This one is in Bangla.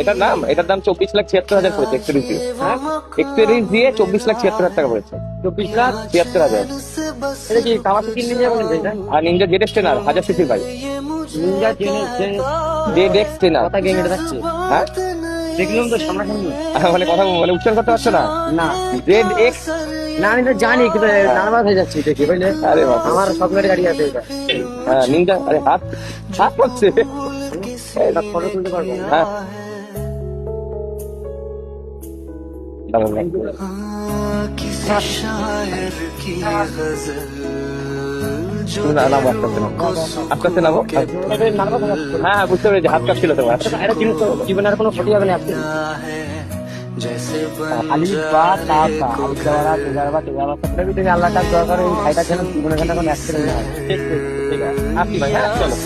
এটার দাম 24,76,000 পড়েছে এক্সপিরিয়েন্স দিয়ে। এক্সপিরিয়েন্স দিয়ে 24,76,000 টাকা পড়েছে। 24,76,000। 76,000। এটা কি কাওয়াসাকি নিনজা বলেন এটা? আর নিনজা জেড টেনার 1000 সিসির বাইক। Ninja Z x টেনার। কথা গেম এটা যাচ্ছে। হ্যাঁ দেখলাম তো সামনাসামনি। মানে কথা মানে উচ্চারণ করতে পারছো না? না জেড এক্স। না আমি তো জানি কিন্তু নার্ভাস হয়ে যাচ্ছি দেখি বুঝলে। আরে বাবা। আমার স্বপ্নের গাড়ি আছে এটা। হ্যাঁ নিনজা। আরে হাত হাত পড়ছে। এটা ফটো তুলতে পারবো। হ্যাঁ দারুণ লাগছে। তুমি নামো আস্তে আস্তে নামো। আস্তে আস্তে নামো। নার্ভাস হয়ে যাচ্ছে। হ্যাঁ বুঝতে পেরেছি, হাত কাঁপছিল তোমার। এটা জিনিস তো জীবনে আর কোনো ক্ষতি হবে না আপনি। আলিফ বা তা তা আলিফ দেওয়ারা তেজারবা তেজারবা সবটা ভিতরে আল্লাহ তার দরকার এই ভাইটার যেন জীবনে কোনো অ্যাক্সিডেন্ট না হয়। ঠিক আছে। আপনি ভাই হ্যাঁ চলো।